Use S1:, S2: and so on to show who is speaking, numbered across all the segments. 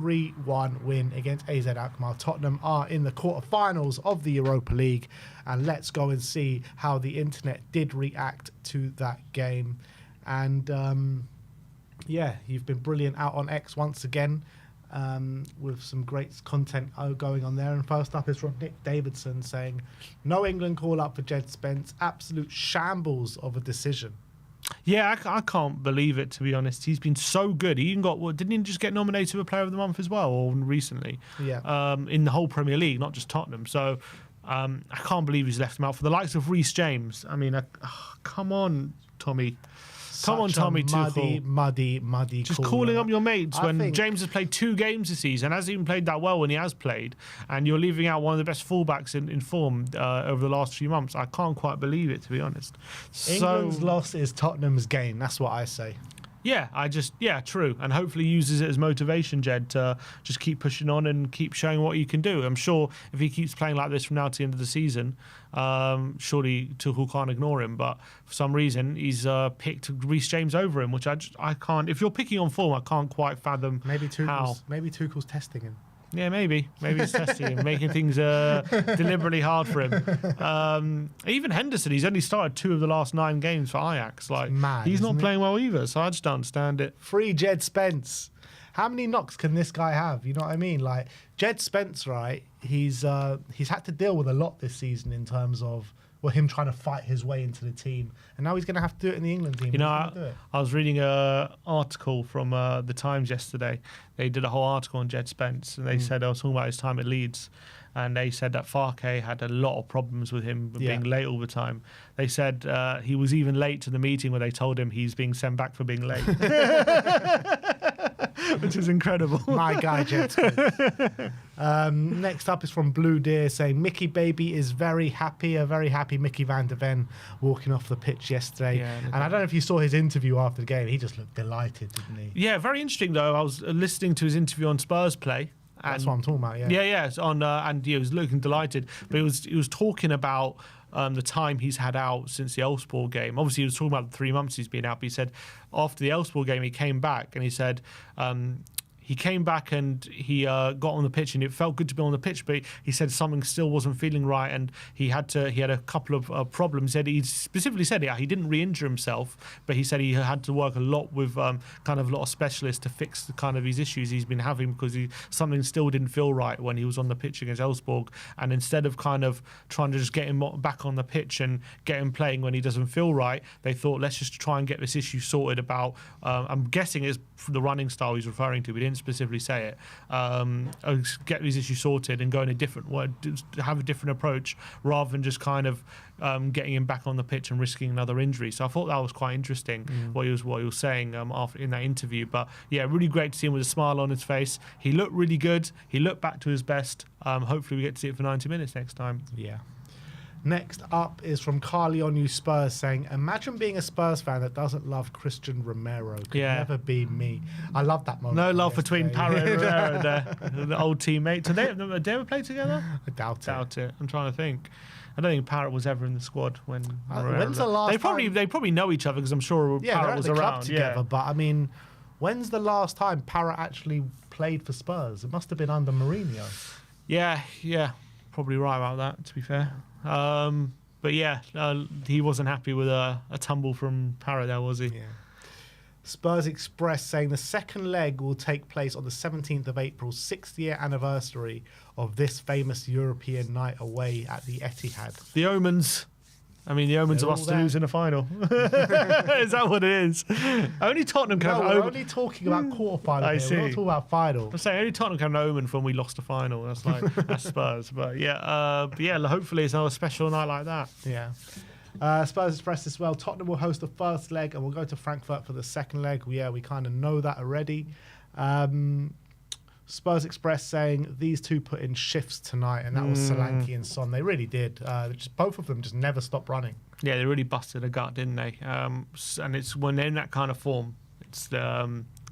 S1: 3-1 win against AZ Alkmaar. Tottenham are in the quarterfinals of the Europa League, and let's go and see how the internet did react to that game. And yeah, you've been brilliant out on X once again, with some great content going on there. And first up is from Nick Davidson saying, no England call up for Jed Spence, absolute shambles of a decision.
S2: Yeah, I can't believe it, to be honest. He's been so good. He even got, didn't he just get nominated for Player of the Month as well, or recently?
S1: Yeah.
S2: In the whole Premier League, not just Tottenham. So I can't believe he's left him out. For the likes of Reece James, I mean, come on, Tommy. Come on, Tommy Tuchel.
S1: Muddy.
S2: Just calling up your mates when James has played 2 games this season, hasn't even played that well when he has played, and you're leaving out one of the best fullbacks in form over the last few months. I can't quite believe it, to be honest.
S1: England's loss is Tottenham's gain. That's what I say.
S2: Yeah, true. And hopefully uses it as motivation, Jed, to just keep pushing on and keep showing what he can do. I'm sure if he keeps playing like this from now to the end of the season, surely Tuchel can't ignore him. But for some reason, he's picked Reece James over him, which I can't. If you're picking on form, I can't quite fathom how.
S1: Maybe Tuchel's testing him.
S2: Yeah, maybe he's testing him, making things deliberately hard for him. Even Henderson, he's only started 2 of the last 9 games for Ajax. Like,
S1: mad,
S2: he's not playing well either, so I just don't understand it.
S1: Free Jed Spence. How many knocks can this guy have? You know what I mean? Like, Jed Spence, right? He's had to deal with a lot this season in terms of him trying to fight his way into the team, and now he's going to have to do it in the England team.
S2: You know, I was reading an article from the Times yesterday. They did a whole article on Jed Spence, and they said, I was talking about his time at Leeds, and they said that Farke had a lot of problems with him being late all the time. They said he was even late to the meeting where they told him he's being sent back for being late. Which is incredible.
S1: My guy, Jed Spence. Next up is from Blue Deer saying, Mickey Baby is very happy, a very happy Mickey van der Ven walking off the pitch yesterday. Yeah, and I don't know if you saw his interview after the game. He just looked delighted, didn't he?
S2: Yeah, very interesting, though. I was listening to his interview on Spurs Play.
S1: That's what I'm talking about, yeah.
S2: Yeah. And he was looking delighted. But he was talking about the time he's had out since the Elfsborg game. Obviously, he was talking about the 3 months he's been out. But he said after the Elfsborg game, he came back and he said he came back and he got on the pitch and it felt good to be on the pitch, but he said something still wasn't feeling right and he had a couple of problems. He specifically said he didn't re-injure himself, but he said he had to work a lot with kind of a lot of specialists to fix the kind of his issues he's been having because something still didn't feel right when he was on the pitch against Elfsborg. And instead of kind of trying to just get him back on the pitch and get him playing when he doesn't feel right, they thought, let's just try and get this issue sorted about, I'm guessing it's the running style he's referring to. We didn't specifically say it. Get these issues sorted and go in a different way, have a different approach rather than just kind of getting him back on the pitch and risking another injury. So I thought that was quite interesting what he was saying after in that interview. But yeah, really great to see him with a smile on his face. He looked really good. He looked back to his best. Hopefully we get to see it for 90 minutes next time.
S1: Yeah. Next up is from Carly on You Spurs saying, imagine being a Spurs fan that doesn't love Christian Romero. Could never be me. I love that moment.
S2: No love between Parrott and Romero, the old teammates. Did they ever play together?
S1: I doubt it.
S2: I'm trying to think. I don't think Parrott was ever in the squad when
S1: when's the last time?
S2: They probably know each other because I'm sure Parrott was around
S1: together. But I mean, when's the last time Parrott actually played for Spurs? It must have been under Mourinho.
S2: Yeah, probably right about that, to be fair. But yeah, he wasn't happy with a tumble from Parrott there, was he?
S1: Yeah. Spurs Express saying the second leg will take place on the 17th of April, 6th-year anniversary of this famous European night away at the Etihad.
S2: The omens. I mean, the omens of us to lose in a final. Is that what it is? Only Tottenham can have an omen.
S1: We're only talking about quarterfinal. We're not talking about final.
S2: I'm saying only Tottenham can have an omen when we lost the final. That's Spurs. But yeah, hopefully it's another special night like that.
S1: Yeah. Spurs Express as well. Tottenham will host the first leg and we'll go to Frankfurt for the second leg. Yeah, we kind of know that already. Spurs Express saying these two put in shifts tonight, and that was Solanke and Son. They really did. Both of them just never stopped running.
S2: Yeah, they really busted a gut, didn't they? And it's when they're in that kind of form, it's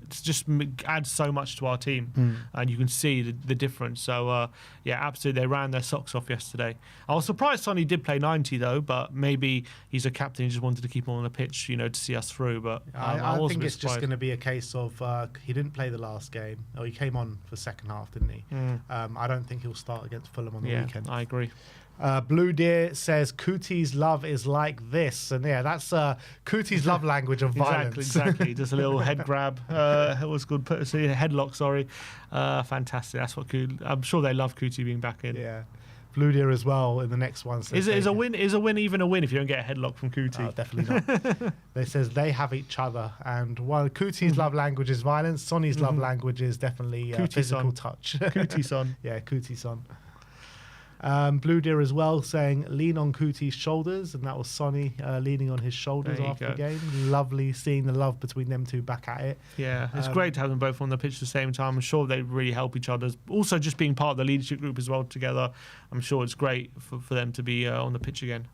S2: just adds so much to our team, and you can see the difference. So yeah, absolutely, they ran their socks off yesterday. I was surprised Sonny did play 90 though, but maybe he's a captain. He just wanted to keep him on the pitch, to see us through. But
S1: I think it's just going to be a case of he didn't play the last game. Oh, he came on for the second half, didn't he? I don't think he'll start against Fulham on the weekend.
S2: I agree.
S1: Blue Deer says Cootie's love is like this, and yeah, that's Cootie's love language of violence.
S2: Exactly. Just a little head grab. It was good. Headlock. Sorry. Fantastic. That's what I'm sure they love Cootie being back in.
S1: Yeah. Blue Deer as well in the next one.
S2: Is a win even a win if you don't get a headlock from Cootie?
S1: Oh, definitely not. They says they have each other, and while Cootie's love language is violence, Sonny's love language is definitely physical touch.
S2: Cootie son.
S1: Yeah, Cootie son. Blue Deer as well saying lean on Cootie's shoulders, and that was Sonny leaning on his shoulders after the game. Lovely seeing the love between them two back at it.
S2: Yeah, it's great to have them both on the pitch at the same time. I'm sure they really help each other. Also, just being part of the leadership group as well together, I'm sure it's great for them to be on the pitch again.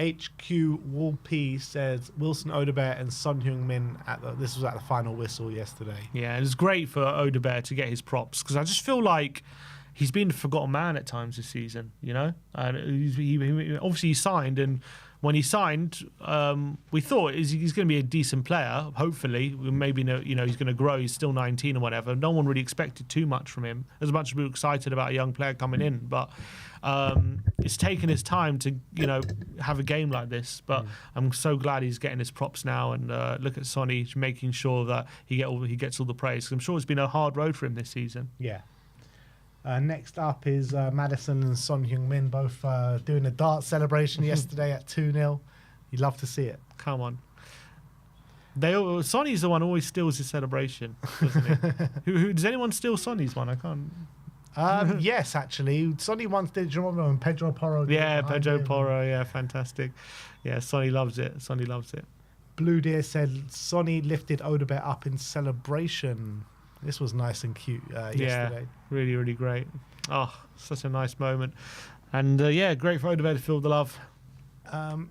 S1: HQ Wall P says Wilson Odobert and Son Heung-min this was at the final whistle yesterday.
S2: Yeah, it was great for Odobert to get his props, because I just feel like he's been a forgotten man at times this season, And he obviously he signed, and when he signed, we thought he's going to be a decent player. Hopefully, maybe he's going to grow. He's still 19 or whatever. No one really expected too much from him, as much as we were excited about a young player coming in. But it's taken his time to have a game like this. But I'm so glad he's getting his props now. And look at Sonny making sure that he gets all the praise. 'Cause I'm sure it's been a hard road for him this season.
S1: Yeah. Next up is Maddison and Son Heung-min both doing a dart celebration yesterday at 2-0. You'd love to see it.
S2: Come on. Sonny's the one who always steals his celebration, doesn't he? Who does anyone steal Sonny's one? I can't.
S1: Yes, actually. Sonny once did. Do you remember when Pedro Porro did?
S2: Yeah, Pedro Porro. Yeah, fantastic. Yeah, Sonny loves it. Sonny loves it.
S1: Blue Deer said Sonny lifted Odobert up in celebration. This was nice and cute yesterday.
S2: Yeah, really, really great. Oh, such a nice moment. And great for Odobert to feel the love.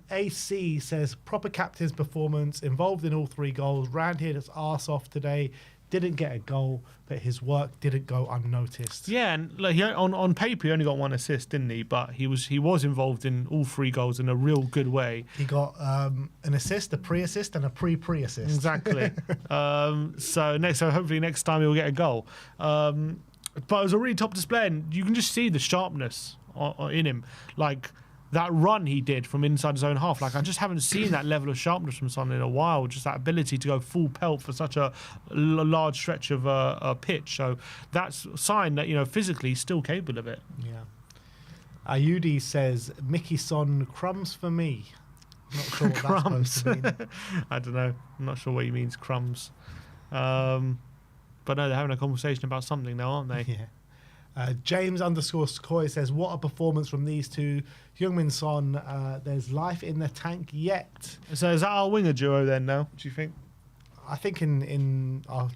S1: AC says, proper captain's performance, involved in all 3 goals, ran his arse off today, didn't get a goal, but his work didn't go unnoticed.
S2: Yeah, and on paper he only got 1 assist, didn't he? But he was involved in all 3 goals in a real good way.
S1: He got an assist, a pre-assist, and a pre-assist.
S2: Exactly. So hopefully next time he'll get a goal. But it was a really top display, and you can just see the sharpness in him. Like that run he did from inside his own half, like I just haven't seen that level of sharpness from Son in a while. Just that ability to go full pelt for such a large stretch of a pitch. So that's a sign that physically he's still capable of it.
S1: Yeah. Ayudi says Mickey Son crumbs for me. I'm not sure what
S2: crumbs.
S1: That's supposed to mean.
S2: I don't know. I'm not sure what he means, crumbs. But no, they're having a conversation about something now, aren't they?
S1: Yeah. James _COYS says, what a performance from these two. Heung-min Son, there's life in the tank yet.
S2: So is that our winger duo then now, do you think?
S1: I think in our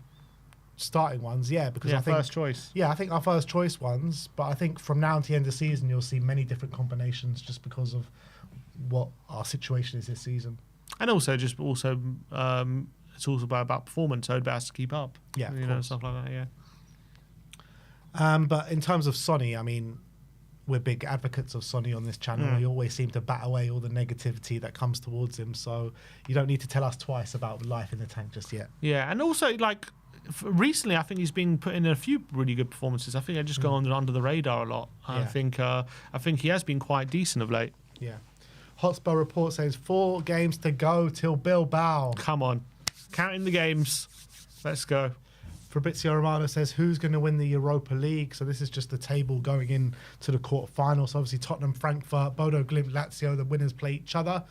S1: starting ones, yeah. Because I think
S2: first choice.
S1: Yeah, I think our first choice ones. But I think from now to the end of the season, you'll see many different combinations just because of what our situation is this season.
S2: And also, it's also about performance. So it has to keep up.
S1: Yeah,
S2: stuff like that, yeah.
S1: But in terms of Sonny, I mean, we're big advocates of Sonny on this channel. We always seem to bat away all the negativity that comes towards him. So you don't need to tell us twice about life in the tank just yet.
S2: Yeah, and also, recently, I think he's been put in a few really good performances. I think they're just gone under the radar a lot. Yeah. I think he has been quite decent of late.
S1: Yeah. Hotspur report says 4 games to go till Bilbao.
S2: Come on. Counting the games. Let's go.
S1: Fabrizio Romano says, who's going to win the Europa League? So this is just the table going in to the quarterfinals. So obviously Tottenham, Frankfurt, Bodo Glimt, Lazio, the winners play each other.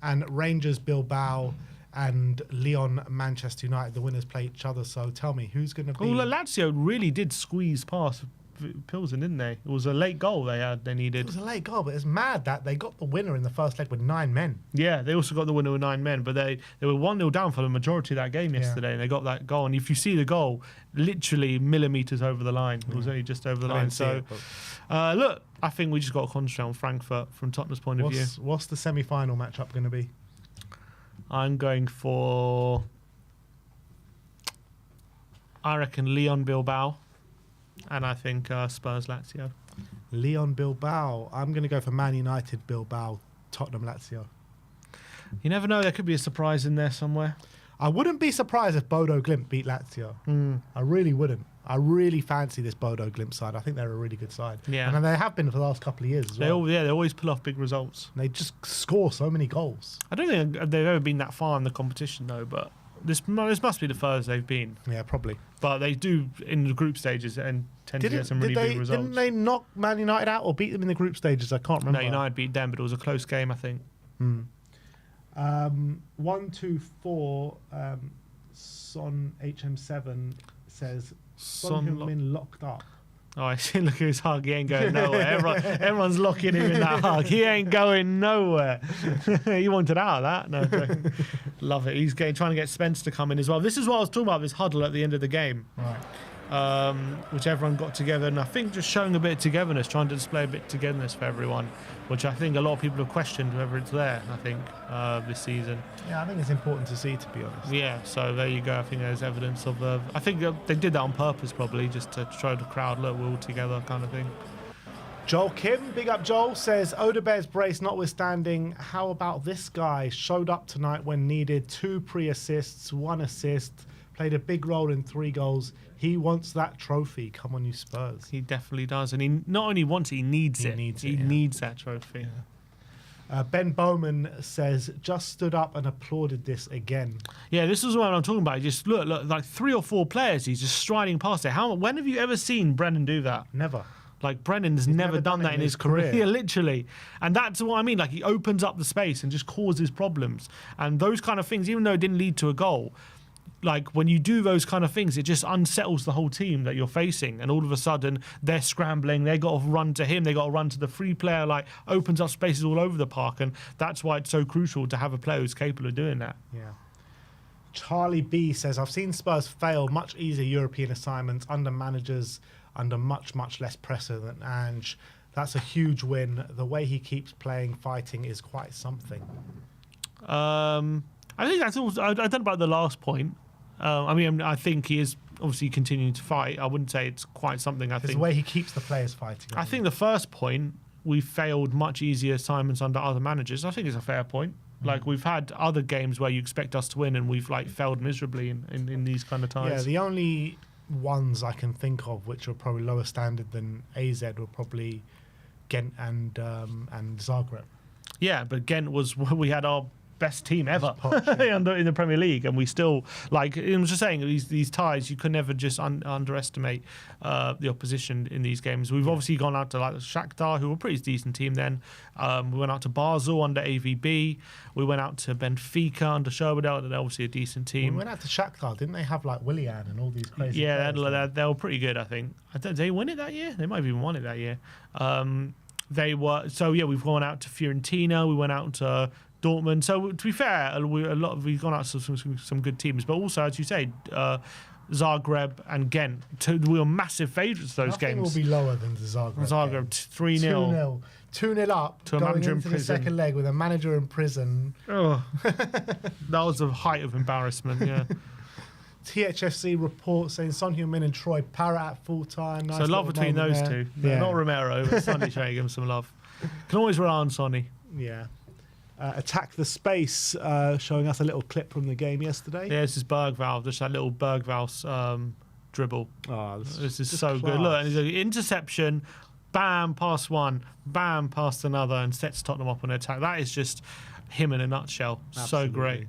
S1: And Rangers, Bilbao, and Lyon, Manchester United, the winners play each other. So tell me, who's going to be...
S2: Well, Lazio really did squeeze past Pilsen, didn't they? It was a late goal they needed.
S1: It was a late goal, but it's mad that they got the winner in the first leg with 9 men.
S2: Yeah, they also got the winner with 9 men, but they were 1-0 down for the majority of that game yesterday, and they got that goal. And if you see the goal, literally millimetres over the line. It was only just over the line. So, look, I think we just got to concentrate on Frankfurt from Tottenham's point of view.
S1: What's the semi-final matchup going to be?
S2: I'm going for... I reckon Leon Bilbao, and I think Spurs Lazio.
S1: Leon Bilbao. I'm going to go for Man United, Bilbao, Tottenham, Lazio.
S2: You never know. There could be a surprise in there somewhere.
S1: I wouldn't be surprised if Bodo Glimt beat Lazio. I really wouldn't. I really fancy this Bodo Glimt side. I think they're a really good side.
S2: Yeah.
S1: And they have been for the last couple of years as well.
S2: They always pull off big results.
S1: They just score so many goals.
S2: I don't think they've ever been that far in the competition, though, but this must be the furthest they've been.
S1: Yeah, probably.
S2: But they do, in the group stages, and tend to get some really big results.
S1: Didn't they knock Man United out or beat them in the group stages? I can't remember.
S2: No, United beat them, but it was a close game, I think.
S1: 1, 2, 4. Son HM7 says Son Heung-min locked up.
S2: Oh, I see. Look at his hug. He ain't going nowhere. Everyone's locking him in that hug. He ain't going nowhere. He wanted out of that. No, love it. He's trying to get Spence to come in as well. This is what I was talking about, this huddle at the end of the game.
S1: Right.
S2: Which everyone got together, and I think just showing a bit of togetherness, trying to display a bit of togetherness for everyone, which I think a lot of people have questioned whether it's there, I think, this season.
S1: Yeah, I think it's important to see, to be honest.
S2: Yeah, so there you go. I think there's evidence of I think they did that on purpose, probably, just to show the crowd, look, we're all together kind of thing.
S1: Joel Kim, big up Joel, says, Odobert's brace notwithstanding, how about this guy? Showed up tonight when needed, 2 pre-assists, 1 assist, played a big role in 3 goals. He wants that trophy. Come on, you Spurs.
S2: He definitely does. And he not only wants it, he needs it. He needs that trophy.
S1: Yeah. Ben Bowman says, just stood up and applauded this again.
S2: Yeah, this is what I'm talking about. Just look, like 3 or 4 players, he's just striding past it. When have you ever seen Brennan do that?
S1: Never.
S2: Like, Brennan's never done that in his career. Yeah, literally. And that's what I mean. Like, he opens up the space and just causes problems. And those kind of things, even though it didn't lead to a goal, like, when you do those kind of things, it just unsettles the whole team that you're facing. And all of a sudden, they're scrambling. They got to run to him. They got to run to the free player. Like, opens up spaces all over the park. And that's why it's so crucial to have a player who's capable of doing that.
S1: Yeah. Charlie B says, I've seen Spurs fail much easier European assignments under managers under much, much less pressure than Ange. That's a huge win. The way he keeps playing, fighting is quite something.
S2: I think that's also, I don't know about the last point. I think he is obviously continuing to fight. I wouldn't say it's quite something.
S1: It's the way he keeps the players fighting.
S2: I think the first point, we failed much easier assignments under other managers. I think it's a fair point. Like, we've had other games where you expect us to win and we've failed miserably in these kind of ties.
S1: Yeah, the only ones I can think of which are probably lower standard than AZ were probably Ghent and Zagreb.
S2: Yeah, but Ghent we had our best team ever in the Premier League, and we still, like, I was just saying, these ties, you can never just underestimate the opposition in these games. We've obviously gone out to like Shakhtar, who were a pretty decent team then. We went out to Basel under AVB. We went out to Benfica under Sherberdell. They're obviously a decent team.
S1: We went out to Shakhtar, didn't they have like Willian and all these crazy
S2: players? They were pretty good, I think. Did they win it that year? They might have even won it that year. We've gone out to Fiorentina. We went out to Dortmund. So to be fair, we've gone out to some good teams, but also, as you say, Zagreb and Ghent, we were massive favourites of those games.
S1: Nothing will be lower than the Zagreb.
S2: Zagreb 3-0.
S1: 2-0 up
S2: to a
S1: going
S2: manager
S1: into
S2: in
S1: the
S2: prison.
S1: second leg with a manager in prison.
S2: Oh, that was the height of embarrassment. Yeah.
S1: THFC report saying Son Heung-min and Troy Parrott at full time. Nice,
S2: so love between those two.
S1: Yeah.
S2: Not Romero, but Sonny showing him some love. Can always rely on Sonny.
S1: Yeah. Attack the Space, showing us a little clip from the game yesterday.
S2: Yeah, this is Bergvall, just that little Bergvall dribble.
S1: Oh,
S2: this is so
S1: class.
S2: good. Look, and it's an interception, bam, past one, bam, past another, and sets Tottenham up on an attack. That is just him in a nutshell.
S1: Absolutely.
S2: So great.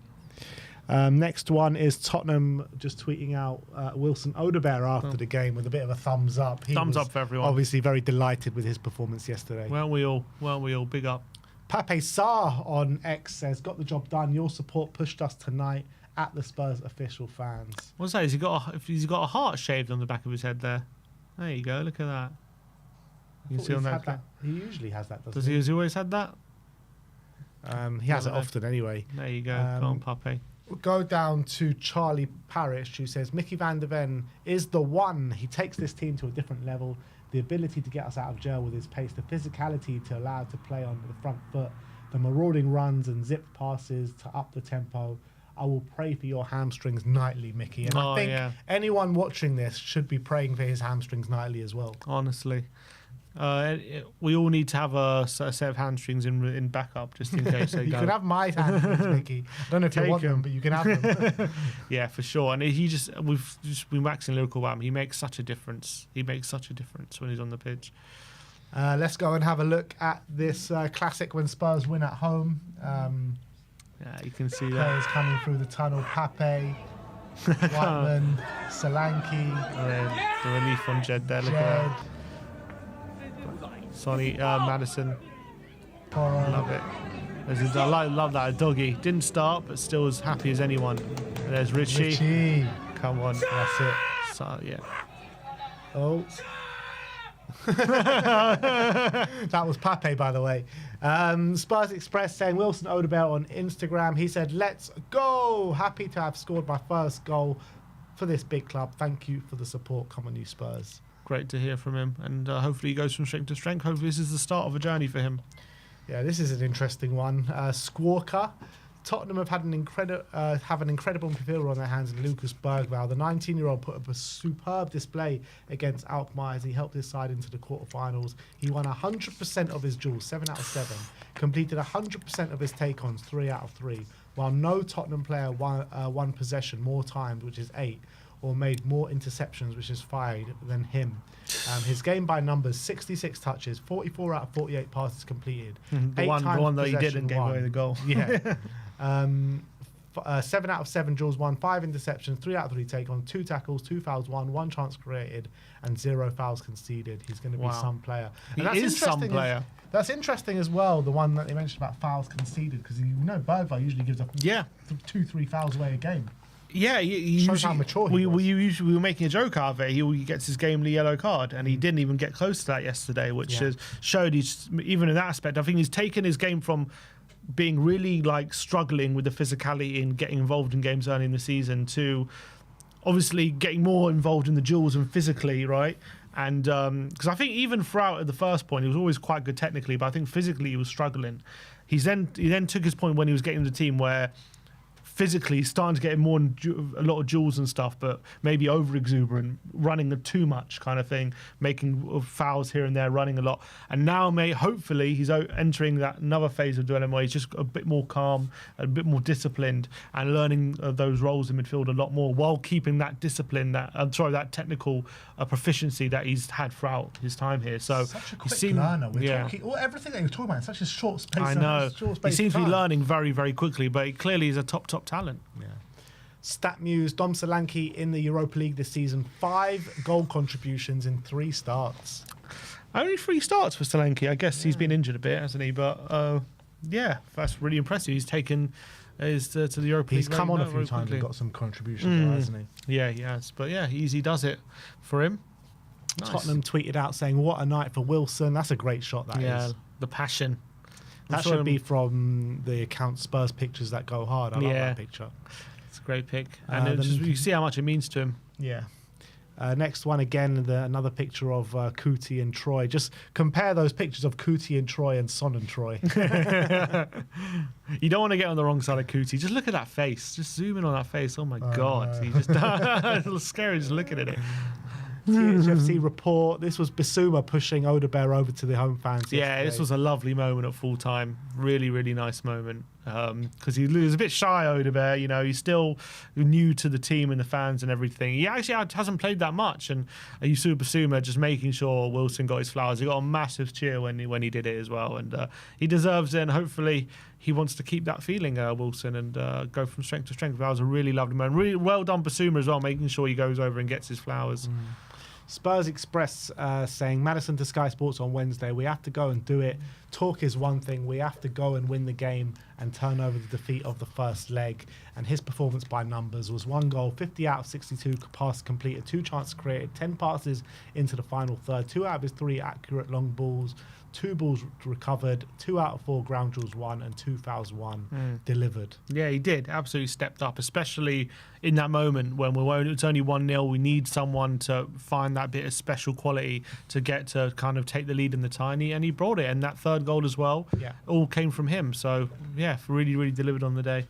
S1: Next one is Tottenham just tweeting out Wilson Odobert after the game with a bit of a thumbs up.
S2: Thumbs up for everyone.
S1: Obviously very delighted with his performance yesterday.
S2: Well, we all big up.
S1: Pape Sarr on X says, got the job done. Your support pushed us tonight at the Spurs official fans.
S2: What's that? He's got a heart shaved on the back of his head there. There you go. Look at that. You can see on that.
S1: He usually has that, doesn't
S2: Does he? Has he always had that?
S1: He has it often anyway.
S2: There you go. Go on, Pape.
S1: We'll go down to Charlie Parrish, who says, Mickey van der Ven is the one. He takes this team to a different level. The ability to get us out of jail with his pace, the physicality to allow to play on the front foot, the marauding runs and zip passes to up the tempo. I will pray for your hamstrings nightly, Mickey. And I think anyone watching this should be praying for his hamstrings nightly as well.
S2: Honestly. We all need to have a set of hamstrings in backup just in case they
S1: You
S2: go.
S1: can have my hamstrings, Mickey. I don't know if you want them, but you can have them.
S2: Yeah, for sure. And we've just been waxing lyrical about him. He makes such a difference. He makes such a difference when he's on the pitch.
S1: Let's go and have a look at this classic when Spurs win at home.
S2: Yeah, you can see
S1: players
S2: that.
S1: coming through the tunnel. Pape, Whiteman, Solanke.
S2: The relief on Jed there. Look at that. Sonny, Madison.
S1: Porro.
S2: Love it. I love that. A doggy. Didn't start, but still as happy as anyone. And there's Richie. Come on.
S1: That's it.
S2: So, yeah.
S1: Oh. That was Pape, by the way. Spurs Express saying Wilson Odobert on Instagram. He said, "Let's go. Happy to have scored my first goal for this big club. Thank you for the support. Come on, you Spurs."
S2: Great to hear from him, and hopefully he goes from strength to strength. Hopefully this is the start of a journey for him.
S1: Yeah, this is an interesting one. Squawker. Tottenham have had an incredible midfielder on their hands in Lucas Bergvall. The 19-year-old put up a superb display against Alkmaar as he helped his side into the quarterfinals. He won 100% of his duels, 7 out of 7, completed 100% of his take-ons, 3 out of 3, while no Tottenham player won possession more times, which is 8, or made more interceptions, which is 5, than him. His game by numbers, 66 touches, 44 out of 48 passes completed.
S2: The one that he didn't gave away the goal.
S1: Yeah. 7 out of 7 duels won, 5 interceptions, 3 out of 3 take on, 2 tackles, 2 fouls won, 1 chance created, and 0 fouls conceded. He's going to be some player. And
S2: he is some player.
S1: That's interesting as well, the one that they mentioned about fouls conceded, because Bergvall usually gives up 2-3 fouls away a game.
S2: Yeah,
S1: shows how mature he was.
S2: We were making a joke out of it. He gets his gamely yellow card, and he didn't even get close to that yesterday, which has showed he's, even in that aspect, I think he's taken his game from being really struggling with the physicality and getting involved in games early in the season to obviously getting more involved in the duels and physically, right? And because I think even throughout at the first point, he was always quite good technically, but I think physically he was struggling. He then took his point when he was getting the team where physically he's starting to get a lot of duels and stuff, but maybe over exuberant, running too much kind of thing, making fouls here and there, running a lot. And now, hopefully, he's entering that another phase of development where he's just a bit more calm, a bit more disciplined, and learning those roles in midfield a lot more while keeping that discipline, that technical proficiency that he's had throughout his time here. So
S1: such a quick learner. Everything that he was talking about in such a short space.
S2: I know. He seems to be learning very, very quickly, but he clearly is a top talent.
S1: Yeah. StatMuse, Dom Solanke in the Europa League this season, 5 goal contributions in 3 starts.
S2: Only 3 starts for Solanke. I guess he's been injured a bit, hasn't he? But that's really impressive. He's taken to the Europa League.
S1: He's come on a few times and got some contributions, hasn't he?
S2: Yeah, he has. But yeah, easy does it for him. Nice.
S1: Tottenham tweeted out saying, "What a night for Wilson." That's a great shot, that is.
S2: The passion.
S1: That should be from the account Spurs Pictures That Go Hard. I love that picture.
S2: It's a great pick. And you see how much it means to him.
S1: Yeah. Next one, again, another picture of Kuti and Troy. Just compare those pictures of Kuti and Troy and Son and Troy.
S2: You don't want to get on the wrong side of Kuti. Just look at that face. Just zoom in on that face. Oh, my God. It's a little scary just looking at it.
S1: THFC report. This was Bissouma pushing Odobert over to the home fans.
S2: Yeah, this was a lovely moment at full time. Really, really nice moment. Because he was a bit shy, Odobert. He's still new to the team and the fans and everything. He actually hasn't played that much, and you saw Bissouma just making sure Wilson got his flowers. He got a massive cheer when he did it as well, and he deserves it. And hopefully, he wants to keep that feeling, Wilson, and go from strength to strength. That was a really lovely moment. Really well done, Bissouma as well, making sure he goes over and gets his flowers.
S1: Spurs Express saying, Madison to Sky Sports on Wednesday, we have to go and do it. Talk is one thing. We have to go and win the game and turn over the defeat of the first leg. And his performance by numbers was 1 goal, 50 out of 62 passes completed, 2 chances created, 10 passes into the final third, 2 out of his 3 accurate long balls, 2 balls recovered, 2 out of 4 ground duels won, and 2 fouls won. Delivered.
S2: Yeah, he did. Absolutely stepped up, especially in that moment when it's only 1-0. We need someone to find that bit of special quality to get to kind of take the lead in the tie, and he brought it. And that third goal as well, all came from him. So, yeah, really, really delivered on the day.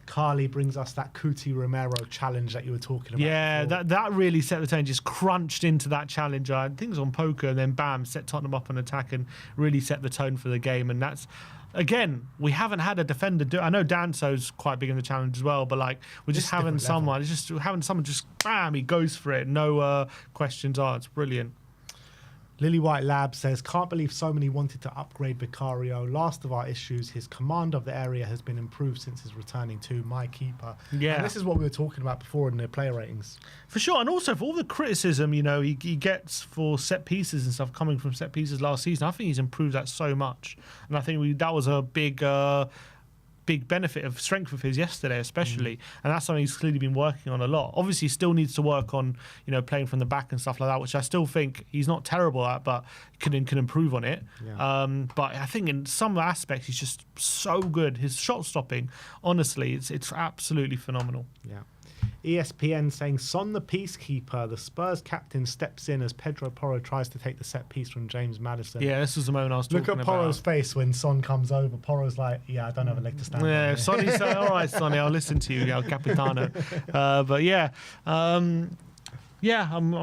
S1: Carly brings us that Cuti Romero challenge that you were talking about.
S2: Yeah,
S1: before.
S2: that really set the tone. Just crunched into that challenge. I think it was on poker, and then bam, set Tottenham up on attack and really set the tone for the game. And that's, again, we haven't had a defender do. I know Danso's quite big in the challenge as well, but like we're just having someone. It's just having someone just bam, he goes for it. No questions asked. It's brilliant.
S1: Lily White Lab says, can't believe so many wanted to upgrade Vicario. Last of our issues, his command of the area has been improved since his returning to my keeper.
S2: Yeah.
S1: And this is what we were talking about before in the player ratings.
S2: For sure. And also for all the criticism, you know, he gets for set pieces and stuff coming from set pieces last season. I think he's improved that so much. And I think that was a big benefit of strength of his yesterday, especially, and that's something he's clearly been working on a lot. Obviously, he still needs to work on, you know, playing from the back and stuff like that, which I still think he's not terrible at, but can improve on it. Yeah. But I think in some aspects he's just so good. His shot stopping, honestly, it's absolutely phenomenal.
S1: Yeah. ESPN saying, Son the peacekeeper, the Spurs captain steps in as Pedro Porro tries to take the set piece from James Maddison.
S2: Yeah, this is the moment I was talking about.
S1: Look at Porro's face when Son comes over. Porro's like, yeah, I don't have a leg to stand on.
S2: Yeah, Sonny's all right, Sonny, I'll listen to you, El Capitano. But yeah, I'm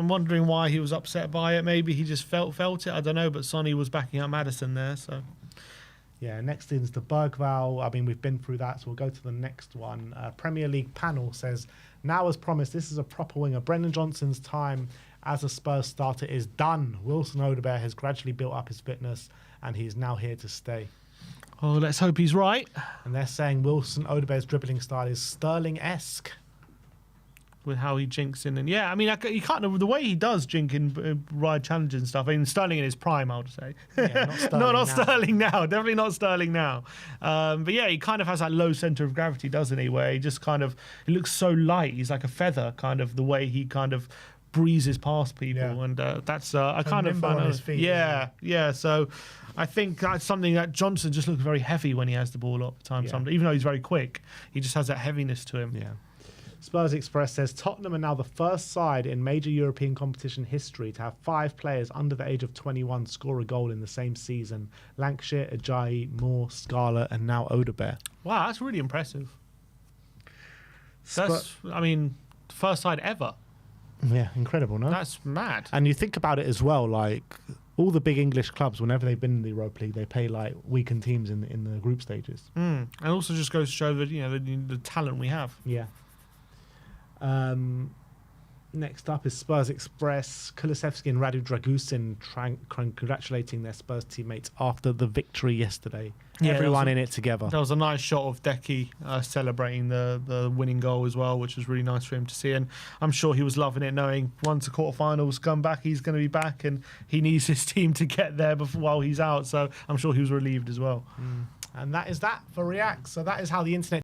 S2: wondering why he was upset by it. Maybe he just felt it. I don't know. But Sonny was backing up Maddison there, so.
S1: Yeah, next is the Bergvall. I mean, we've been through that, so we'll go to the next one. Premier League panel says, now as promised, this is a proper winger. Brendan Johnson's time as a Spurs starter is done. Wilson Odobert has gradually built up his fitness, and he's now here to stay.
S2: Oh, let's hope he's right.
S1: And they're saying Wilson Odobert's dribbling style is Sterling-esque.
S2: With how he jinks in, and yeah, I mean, you can't, the way he does jink in ride challenges and stuff. I mean, Sterling in his prime, I would say.
S1: Yeah, not Sterling
S2: not Sterling now. Definitely not Sterling now. But yeah, he kind of has that low center of gravity, doesn't he? Where he just kind of, he looks so light. He's like a feather, kind of the way he kind of breezes past people, and that's I kind of
S1: on his feet,
S2: yeah. So I think that's something that Johnson just looks very heavy when he has the ball all the time. Yeah. Even though he's very quick, he just has that heaviness to him.
S1: Yeah. Spurs Express says Tottenham are now the first side in major European competition history to have 5 players under the age of 21 score a goal in the same season. Lancashire, Ajayi, Moore, Scarlett, and now Odobert.
S2: Wow, that's really impressive. That's, I mean, first side ever.
S1: Yeah, incredible, no?
S2: That's mad.
S1: And you think about it as well, like all the big English clubs, whenever they've been in the Europa League, they play like weakened teams in the group stages.
S2: And also just goes to show that, you know, the talent we have.
S1: Yeah. Next up is Spurs Express. Kulusevski and Radu Dragusin congratulating their Spurs teammates after the victory yesterday. Yeah, everyone in it together.
S2: That was a nice shot of Decky celebrating the winning goal as well, which was really nice for him to see. And I'm sure he was loving it, knowing once the quarterfinals come back, he's going to be back, and he needs his team to get there while he's out. So I'm sure he was relieved as well.
S1: And that is that for React. So that is how the internet